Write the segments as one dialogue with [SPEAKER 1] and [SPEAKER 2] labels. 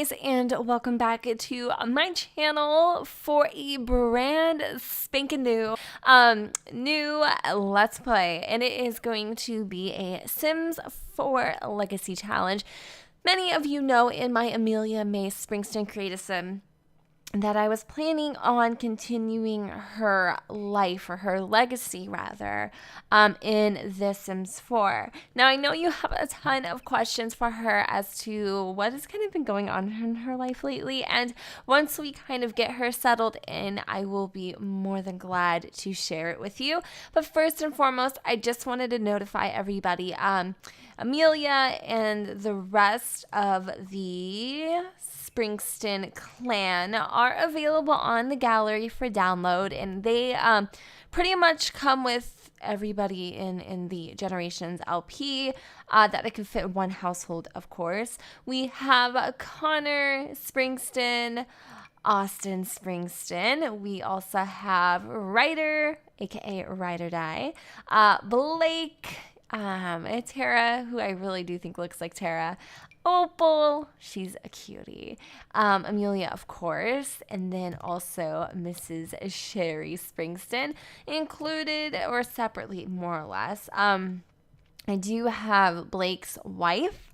[SPEAKER 1] guys, and welcome back to my channel for a brand spanking new Let's Play, and it is going to be a Sims 4 Legacy Challenge. Many of you know in my Amelia Mae Springston Create a Sim that I was planning on continuing her life, or her legacy rather, in The Sims 4. Now, I know you have a ton of questions for her as to what has kind of been going on in her life lately, and once we kind of get her settled in, I will be more than glad to share it with you. But first and foremost, I just wanted to notify everybody, Amelia and the rest of the Springston clan are available on the gallery for download, and they pretty much come with everybody in the Generations LP that it can fit in one household, of course. We have Connor Springston, Austin Springston. We also have Ryder, aka Ride or Die, Blake, Tara, who I really do think looks like Tara, Opal, she's a cutie, Amelia, of course, and then also Mrs. Cherie Springston, included or separately, more or less. I do have Blake's wife,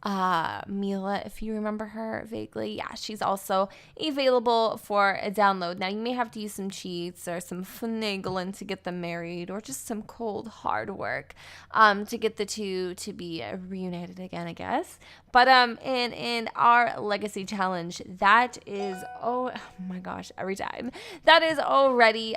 [SPEAKER 1] Mila, if you remember her vaguely. Yeah, she's also available for a download. Now, you may have to use some cheats or some finagling to get them married, or just some cold hard work to get the two to be reunited again, I guess. But in our legacy challenge, that is, oh my gosh, every time, that is already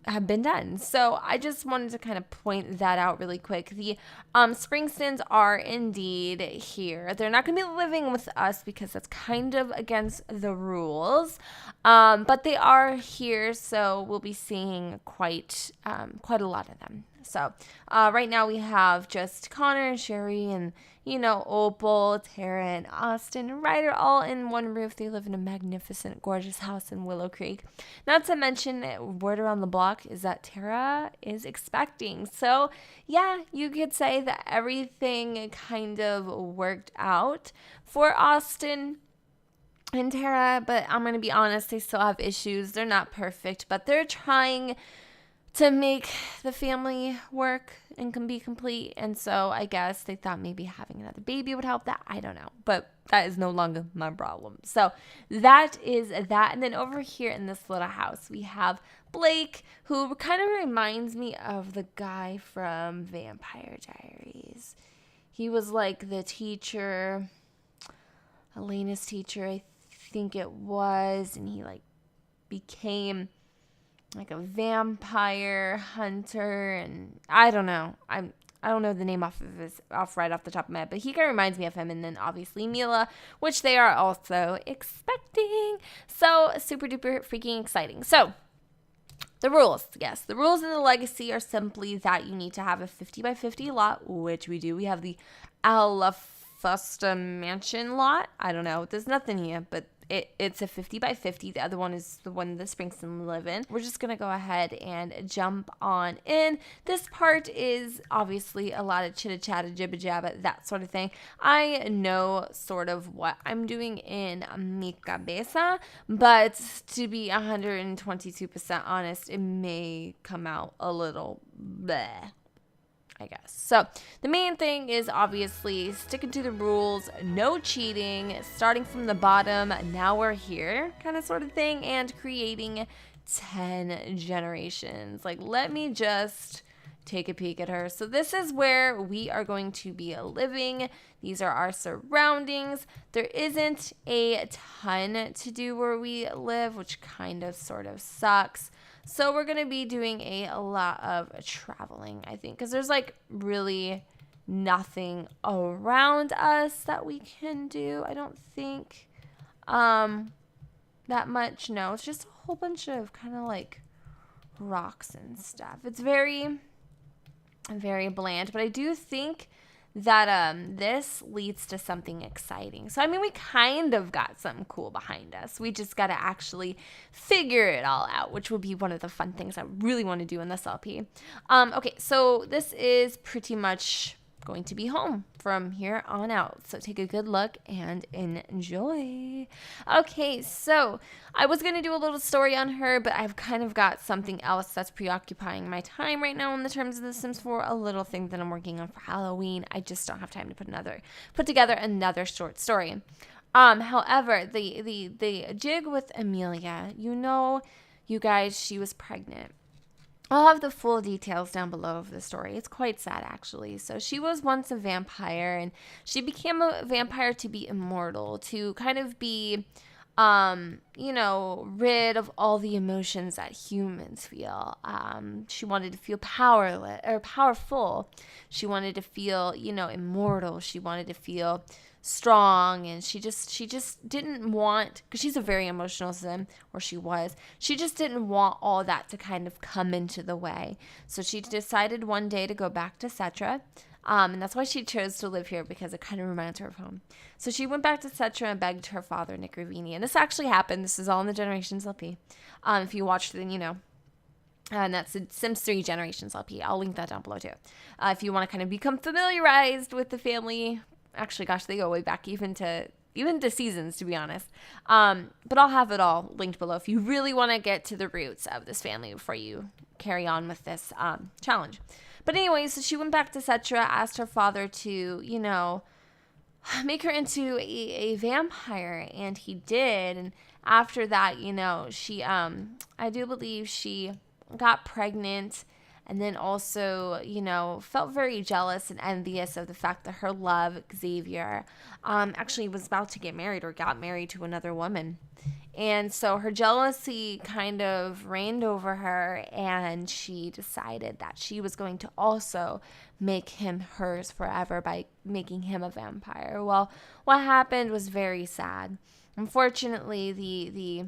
[SPEAKER 1] have been done. So I just wanted to kind of point that out really quick. The Springstons are indeed here. They're not going to be living with us because that's kind of against the rules, but they are here, so we'll be seeing quite a lot of them. So right now we have just Connor and Cherie and, you know, Opal, Tara, and Austin and Ryder all in one roof. They live in a magnificent, gorgeous house in Willow Creek. Not to mention, word around the block is that Tara is expecting. So yeah, you could say that everything kind of worked out for Austin and Tara, but I'm going to be honest, they still have issues. They're not perfect, but they're trying to make the family work and can be complete. And so I guess they thought maybe having another baby would help that. I don't know, but that is no longer my problem. So that is that. And then over here in this little house, we have Blake, who kind of reminds me of the guy from Vampire Diaries. He was like the teacher, Elena's teacher, I think it was, and he like became like a vampire hunter, and I don't know. I don't know the name off right off the top of my head, but he kind of reminds me of him. And then obviously Mila, which they are also expecting. So super duper freaking exciting. So the rules, yes, the rules in the legacy are simply that you need to have a 50 by 50 lot, which we do. We have the Alafusta Mansion lot. I don't know. There's nothing here, but it's a 50 by 50. The other one is the one the Springstons live in. We're just going to go ahead and jump on in. This part is obviously a lot of chitta-chatta, jibba-jabba, that sort of thing. I know sort of what I'm doing in mi cabeza, but to be 122% honest, it may come out a little bleh, I guess. So the main thing is obviously sticking to the rules, no cheating, starting from the bottom, now we're here kind of sort of thing, and creating 10 generations. Like, let me just take a peek at her. So this is where we are going to be living. These are our surroundings. There isn't a ton to do where we live, which kind of sort of sucks. So we're going to be doing a lot of traveling, I think, because there's like really nothing around us that we can do. I don't think that much. No, it's just a whole bunch of kind of like rocks and stuff. It's very, very bland, but I do think that this leads to something exciting. So I mean, we kind of got something cool behind us. We just got to actually figure it all out, which will be one of the fun things I really want to do in this LP. Okay, so this is pretty much going to be home from here on out. So take a good look and enjoy. Okay, so I was going to do a little story on her, but I've kind of got something else that's preoccupying my time right now in the terms of The Sims 4, a little thing that I'm working on for Halloween. I just don't have time to put together another short story. However, the jig with Amelia, you guys, she was pregnant. I'll have the full details down below of the story. It's quite sad, actually. So she was once a vampire, and she became a vampire to be immortal, to kind of be, rid of all the emotions that humans feel. She wanted to feel powerful. She wanted to feel, immortal. She wanted to feel strong, and she just didn't want, because she's a very emotional sim, or she just didn't want all that to kind of come into the way. So she decided one day to go back to Setra, and that's why she chose to live here, because it kind of reminds her of home. So she went back to Setra and begged her father, Nick Ravini, and this actually happened. This is all in the Generations LP. If you watched it, and that's the Sims 3 Generations LP. I'll link that down below too. If you want to kind of become familiarized with the family. Actually, gosh, they go way back even to seasons, to be honest. But I'll have it all linked below if you really want to get to the roots of this family before you carry on with this challenge. But anyways, so she went back to Setra, asked her father to, make her into a vampire, and he did. And after that, she, I do believe she got pregnant. And then also, felt very jealous and envious of the fact that her love, Xavier, actually was about to get married or got married to another woman. And so her jealousy kind of reigned over her, and she decided that she was going to also make him hers forever by making him a vampire. Well, what happened was very sad. Unfortunately, the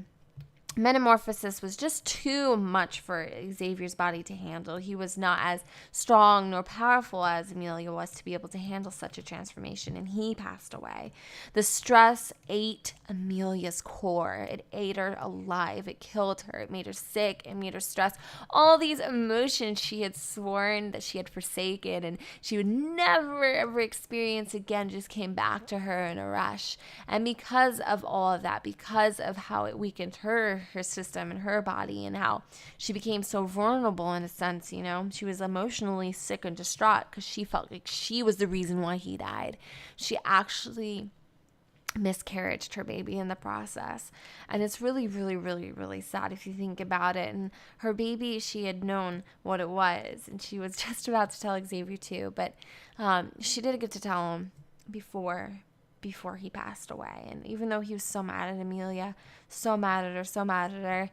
[SPEAKER 1] metamorphosis was just too much for Xavier's body to handle. He was not as strong nor powerful as Amelia was to be able to handle such a transformation, and he passed away. The stress ate Amelia's core. It ate her alive. It killed her. It made her sick. It made her stressed. All these emotions she had sworn that she had forsaken and she would never ever experience again just came back to her in a rush. And because of all of that, because of how it weakened her system and her body, and how she became so vulnerable in a sense, she was emotionally sick and distraught because she felt like she was the reason why he died. She actually miscarried her baby in the process, and it's really, really, really, really sad if you think about it. And her baby, she had known what it was, and she was just about to tell Xavier too, but she didn't get to tell him before he passed away. And even though he was so mad at Amelia, so mad at her,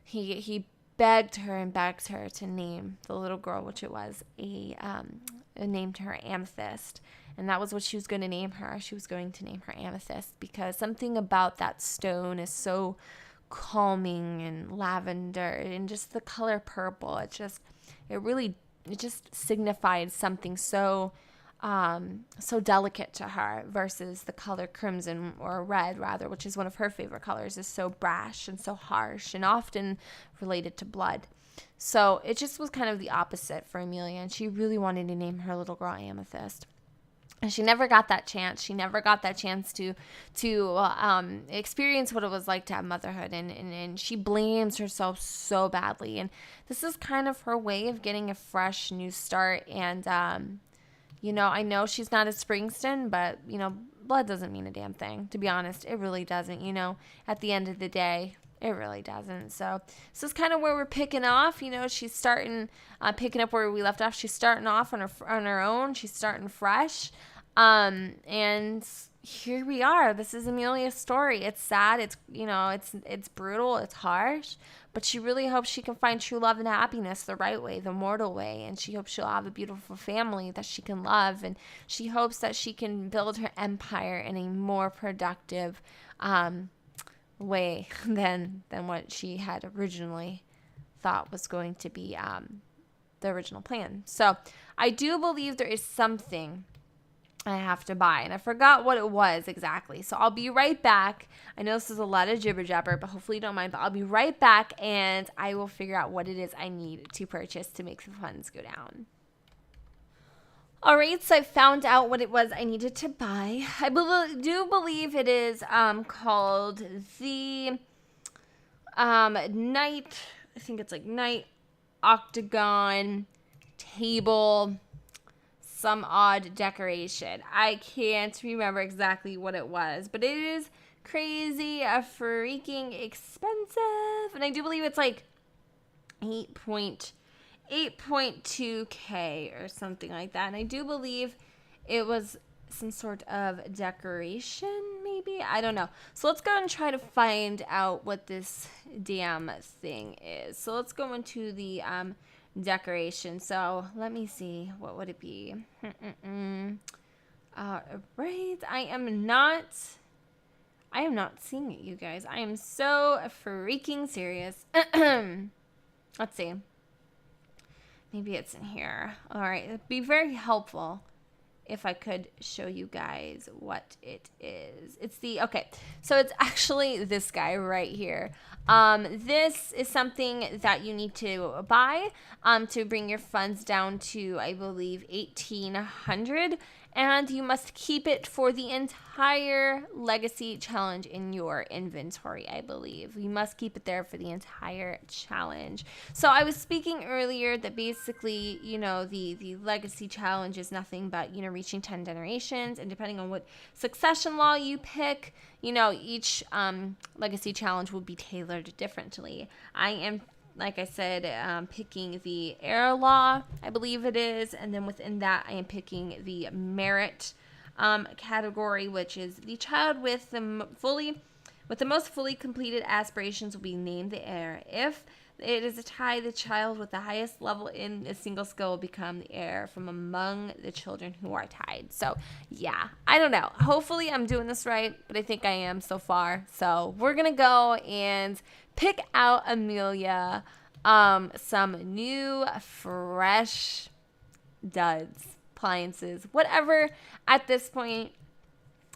[SPEAKER 1] he begged her to name the little girl, which it was, named her Amethyst. And that was what she was going to name her. She was going to name her Amethyst because something about that stone is so calming, and lavender, and just the color purple. It just signified something so delicate to her, versus the color crimson, or red rather, which is one of her favorite colors, is so brash and so harsh and often related to blood. So it just was kind of the opposite for Amelia, and she really wanted to name her little girl Amethyst. And she never got that chance. She never got that chance to experience what it was like to have motherhood. And she blames herself so badly. And this is kind of her way of getting a fresh new start. And I know she's not a Springston, but, blood doesn't mean a damn thing. To be honest, it really doesn't, at the end of the day, it really doesn't. So this is kind of where we're picking off. She's starting, picking up where we left off. She's starting off on her own. She's starting fresh. And here we are. This is Amelia's story. It's sad. It's brutal. It's harsh. But she really hopes she can find true love and happiness the right way, the mortal way. And she hopes she'll have a beautiful family that she can love. And she hopes that she can build her empire in a more productive way than what she had originally thought was going to be the original plan. So I do believe there is something I have to buy, and I forgot what it was exactly. So I'll be right back. I know this is a lot of jibber jabber, but hopefully you don't mind. But I'll be right back, and I will figure out what it is I need to purchase to make the funds go down. All right, so I found out what it was I needed to buy. I do believe it is called the night, I think it's like night octagon table, some odd decoration. I can't remember exactly what it was, but it is crazy, freaking expensive. And I do believe it's like 8.2K or something like that. And I do believe it was some sort of decoration, maybe? I don't know. So let's go and try to find out what this damn thing is. So let's go into the decoration. So let me see. What would it be? Right. I am not seeing it, you guys. I am so freaking serious. Let's see. Maybe it's in here. All right. It'd be very helpful if I could show you guys what it is. Okay. So it's actually this guy right here. This is something that you need to buy to bring your funds down to, I believe, 1,800. And you must keep it for the entire legacy challenge in your inventory, I believe. You must keep it there for the entire challenge. So I was speaking earlier that basically, the legacy challenge is nothing but, reaching 10 generations. And depending on what succession law you pick, each legacy challenge will be tailored differently. I am, like I said, picking the air law, I believe it is. And then within that, I am picking the merit category, which is the child with the most fully completed aspirations will be named the heir. If it is a tie, the child with the highest level in a single skill will become the heir from among the children who are tied. So, yeah, I don't know. Hopefully I'm doing this right, but I think I am so far. So we're going to go and pick out Amelia some new, fresh duds, appliances, whatever at this point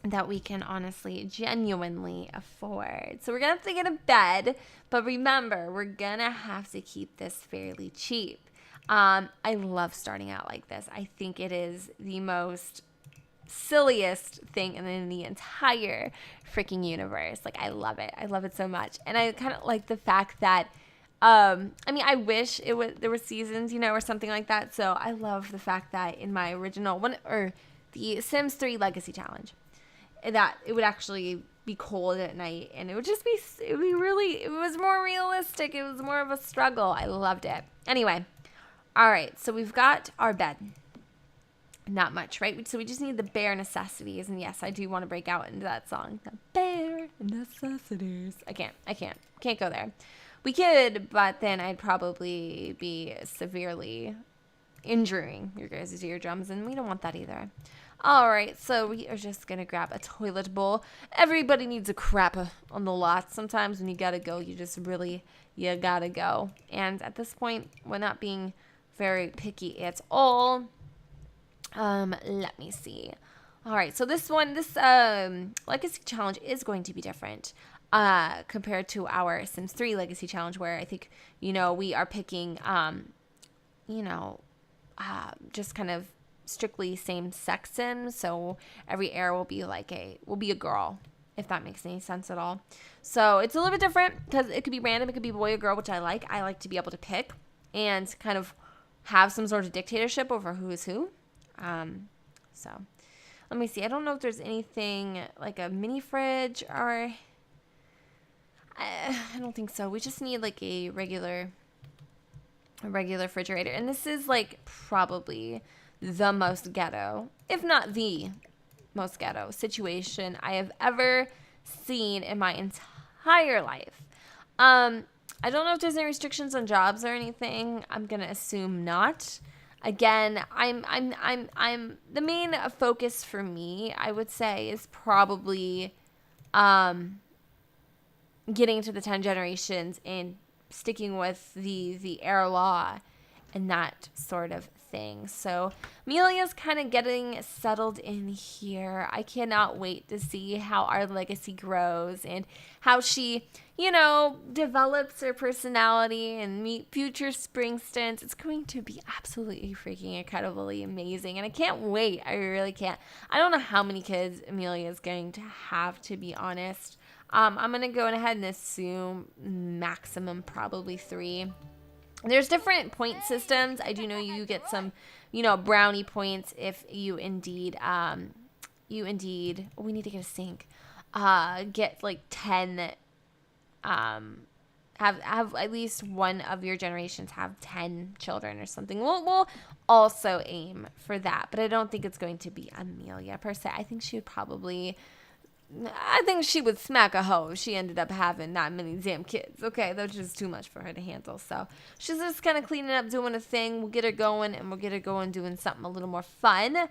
[SPEAKER 1] that we can honestly, genuinely afford. So we're going to have to get a bed, but remember, we're going to have to keep this fairly cheap. I love starting out like this. I think it is the most silliest thing in the entire freaking universe. Like, I love it. I love it so much. And I kind of like the fact that I wish there were seasons, or something like that. So I love the fact that in my original one, or the Sims 3 Legacy Challenge, that it would actually be cold at night, and it was more realistic. It was more of a struggle. I loved it. Anyway, all right, so we've got our bed. Not much, right? So we just need the bare necessities. And yes, I do want to break out into that song. The bare necessities. I can't go there. We could, but then I'd probably be severely injuring your guys' eardrums, and we don't want that either. All right, so we are just going to grab a toilet bowl. Everybody needs a crap on the lot. Sometimes when you got to go, you got to go. And at this point, we're not being very picky at all. Let me see. All right, so this Legacy Challenge is going to be different compared to our Sims 3 Legacy Challenge, where I think, we are picking, just kind of strictly same-sex Sims. So every heir will be a girl, if that makes any sense at all. So it's a little bit different because it could be random. It could be boy or girl, which I like. I like to be able to pick and kind of have some sort of dictatorship over who is who. So let me see. I don't know if there's anything like a mini fridge, or I don't think so. We just need like a regular refrigerator. And this is probably the most ghetto, if not the most ghetto situation I have ever seen in my entire life. I don't know if there's any restrictions on jobs or anything. I'm going to assume not. Again, I'm the main focus for me, I would say, is probably getting to the 10 generations and sticking with the heir law and that sort of thing. So Amelia's kind of getting settled in here. I cannot wait to see how our legacy grows and how she, develops her personality and meet future Springstons. It's going to be absolutely freaking incredibly amazing. And I can't wait. I really can't. I don't know how many kids Amelia is going to have, to be honest. I'm going to go ahead and assume maximum probably 3. There's different point systems. I do know you get some, brownie points if you indeed, we need to get a sink, get like 10, have at least one of your generations have 10 children or something. We'll also aim for that, but I don't think it's going to be Amelia per se. I think she would smack a hoe if she ended up having that many damn kids. Okay, that's just too much for her to handle. So she's just kind of cleaning up, doing a thing. We'll get her going, and we'll get her going doing something a little more fun.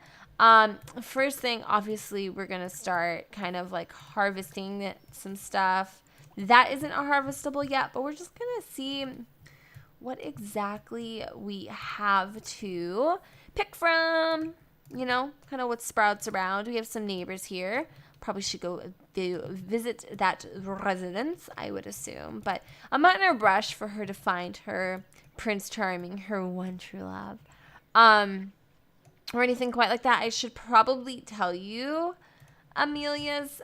[SPEAKER 1] First thing, obviously, we're going to start kind of like harvesting some stuff. That isn't harvestable yet, but we're just going to see what exactly we have to pick from, kind of what sprouts around. We have some neighbors here. Probably should go visit that residence, I would assume. But I'm not in a rush for her to find her Prince Charming, her one true love, or anything quite like that. I should probably tell you Amelia's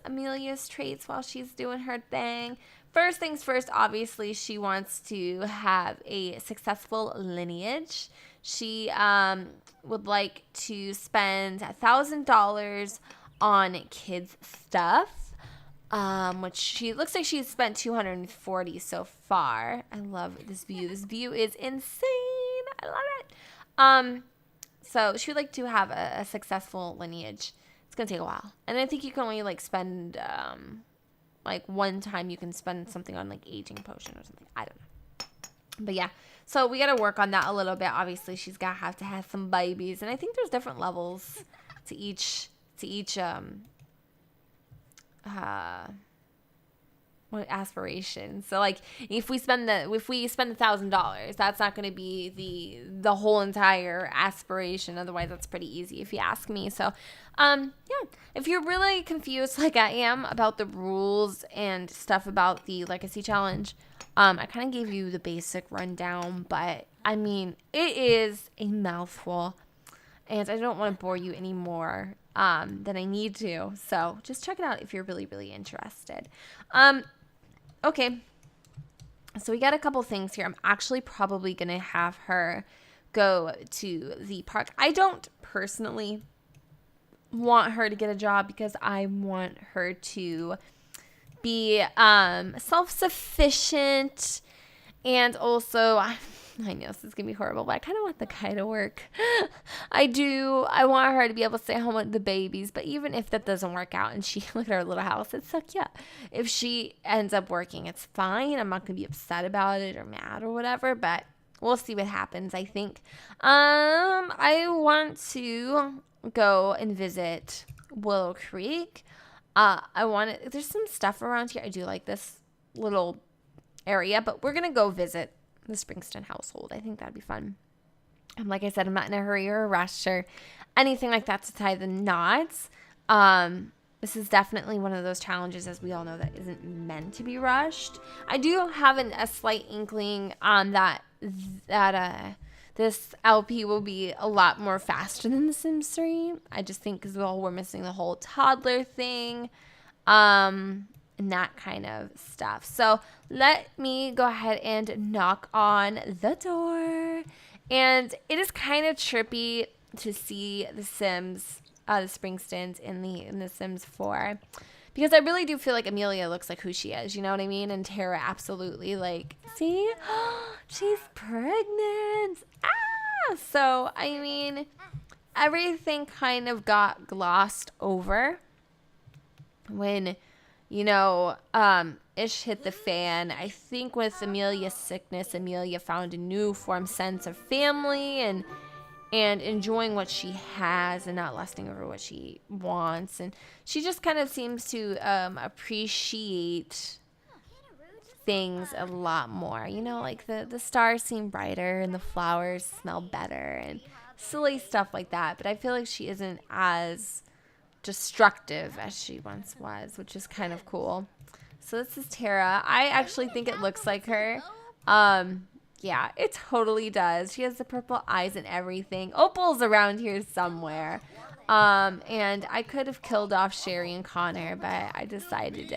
[SPEAKER 1] traits while she's doing her thing. First things first, obviously, she wants to have a successful lineage. She would like to spend $1,000 on kids stuff, which she looks like she's spent $240 so far. I love this view. This view is insane. I love it. So she would like to have a successful lineage. It's gonna take a while, and I think you can only spend one time you can spend something on aging potion or something. I don't know, but yeah. So we gotta work on that a little bit. Obviously, she's gonna have to have some babies, and I think there's different levels to each aspiration. So if we spend $1,000, that's not going to be the whole entire aspiration. Otherwise, that's pretty easy if you ask me. So yeah, if you're really confused like I am about the rules and stuff about the legacy challenge, I kind of gave you the basic rundown, but I mean, it is a mouthful, and I don't want to bore you anymore than I need to. So just check it out if you're really, really interested. Okay. So we got a couple things here. I'm actually probably going to have her go to the park. I don't personally want her to get a job because I want her to be self-sufficient, and also I know this is going to be horrible, but I kind of want the guy to work. I want her to be able to stay home with the babies, but even if that doesn't work out and she, look at our little house, it's so cute. If she ends up working, it's fine. I'm not going to be upset about it or mad or whatever, but we'll see what happens, I think. I want to go and visit Willow Creek. There's some stuff around here. I do like this little area, but we're going to go visit the Springston household. I think that'd be fun. And like I said, I'm not in a hurry or a rush or anything like that to tie the knots. This is definitely one of those challenges, as we all know, that isn't meant to be rushed. I do have a slight inkling that this LP will be a lot more faster than The Sims 3. I just think because we're missing the whole toddler thing. And that kind of stuff. So let me go ahead and knock on the door. And it is kind of trippy to see the Sims, the Springstons in the Sims 4. Because I really do feel like Amelia looks like who she is. You know what I mean? And Tara absolutely see? She's pregnant. Ah! So, I mean, everything kind of got glossed over when ish hit the fan. I think with Amelia's sickness, Amelia found a new sense of family and enjoying what she has and not lusting over what she wants. And she just kind of seems to appreciate things a lot more. The stars seem brighter and the flowers smell better. And silly stuff like that. But I feel like she isn't as destructive as she once was, which is kind of cool. So this is Tara. I actually think it looks like her. Yeah, it totally does. She has the purple eyes and everything. Opal's around here somewhere. And I could have killed off Cherie and Connor, but I decided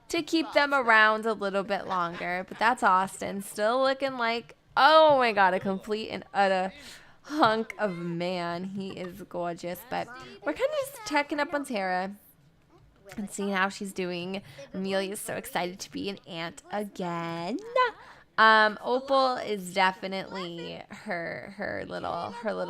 [SPEAKER 1] to keep them around a little bit longer. But that's Austin, still looking like, oh my god, a complete and utter hunk of man. He is gorgeous. But we're kind of just checking up on Tara and seeing how she's doing. Amelia's so excited to be an aunt again. Opal is definitely her little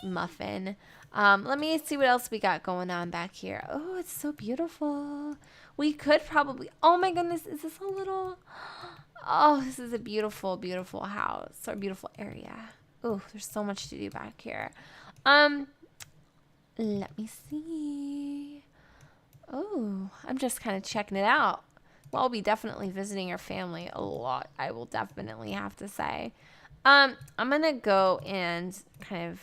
[SPEAKER 1] muffin. Let me see what else we got going on back here. Oh, it's so beautiful. We could probably, oh my goodness, is this a little, oh, this is a beautiful, beautiful house or beautiful area. Oh, there's so much to do back here. Let me see. Oh, I'm just kind of checking it out. Well, I'll be definitely visiting your family a lot, I will definitely have to say. I'm going to go and kind of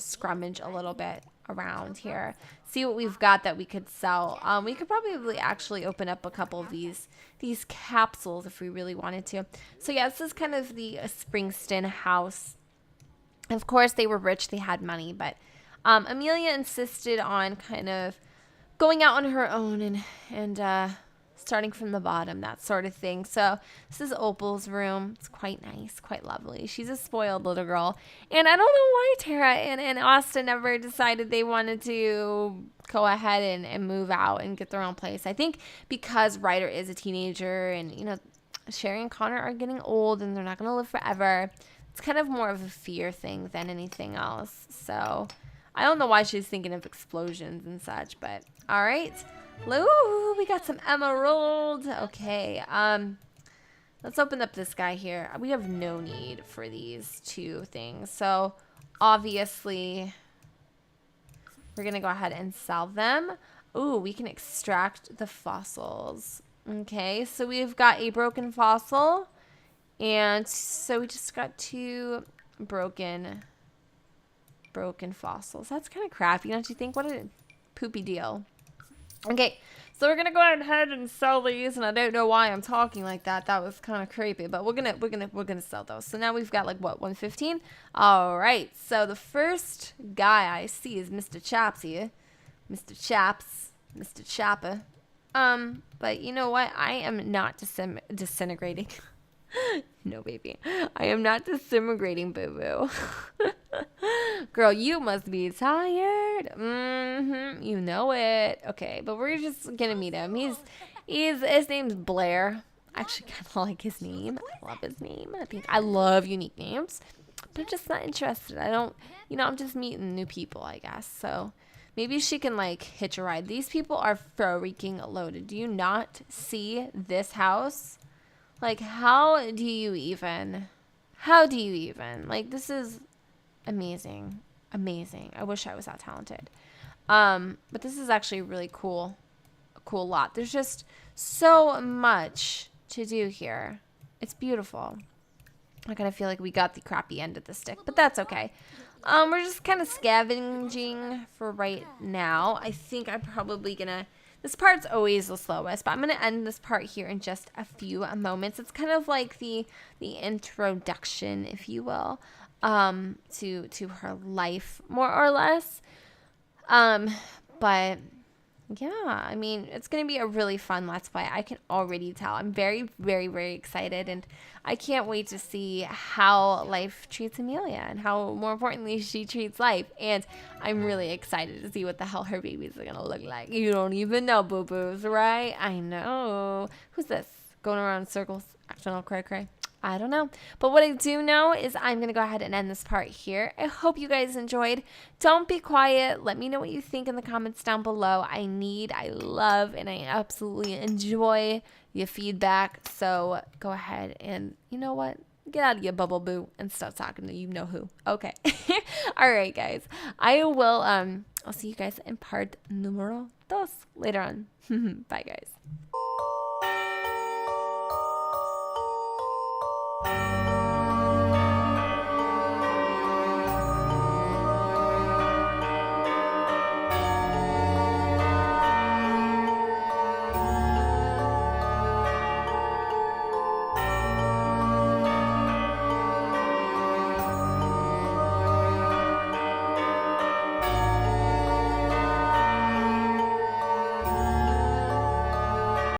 [SPEAKER 1] scrummage a little bit around here. See what we've got that we could sell. We could probably actually open up a couple of these capsules if we really wanted to. So yeah, this is kind of the Springston house. Of course, they were rich. They had money. But Amelia insisted on kind of going out on her own and starting from the bottom, that sort of thing. So this is Opal's room. It's quite nice, quite lovely. She's a spoiled little girl. And I don't know why Tara and Austin never decided they wanted to go ahead and move out and get their own place. I think because Ryder is a teenager and, you know, Cherie and Connor are getting old and they're not going to live forever. It's kind of more of a fear thing than anything else. So I don't know why she's thinking of explosions and such, but all right. Ooh, we got some emerald. Okay, let's open up this guy here. We have no need for these two things. So, obviously, we're going to go ahead and sell them. Ooh, we can extract the fossils. Okay, so we've got a broken fossil. And so we just got two broken fossils. That's kind of crappy, don't you think? What a poopy deal. Okay, so we're gonna go ahead and sell these, and I don't know why I'm talking like that. That was kind of creepy, but we're gonna sell those. So now we've got like what, 115? All right. So the first guy I see is Mr. Chaps here, Mr. Chapper. But you know what? I am not disintegrating. No, baby. I am not disintegrating, boo-boo. Girl, you must be tired. You know it. Okay, but we're just gonna meet him. His name's Blair. I actually kind of like his name. I love his name. I love unique names. But I'm just not interested. I don't, you know, I'm just meeting new people, I guess. So maybe she can like hitch a ride. These people are freaking loaded. Do you not see this house? Like, how do you even, like, this is amazing. I wish I was that talented. But this is actually really cool, a cool lot. There's just so much to do here. It's beautiful. I kind of feel like we got the crappy end of the stick, but that's okay. We're just kind of scavenging for right now. I think I'm probably gonna, this part's always the slowest, but I'm going to end this part here in just a few moments. It's kind of like the introduction, if you will, to her life, more or less. But yeah, I mean, it's going to be a really fun Let's Play. I can already tell. I'm very, very, very excited, and I can't wait to see how life treats Amelia and how, more importantly, she treats life. And I'm really excited to see what the hell her babies are going to look like. You don't even know, boo-boos, right? I know. Who's this? Going around in circles, acting all cray-cray. I don't know. But what I do know is I'm going to go ahead and end this part here. I hope you guys enjoyed. Don't be quiet. Let me know what you think in the comments down below. I love, and I absolutely enjoy your feedback. So go ahead and, you know what? Get out of your bubble, boo, and start talking to you know who. Okay. All right, guys. I will, I'll see you guys in part numero dos later on. Bye, guys.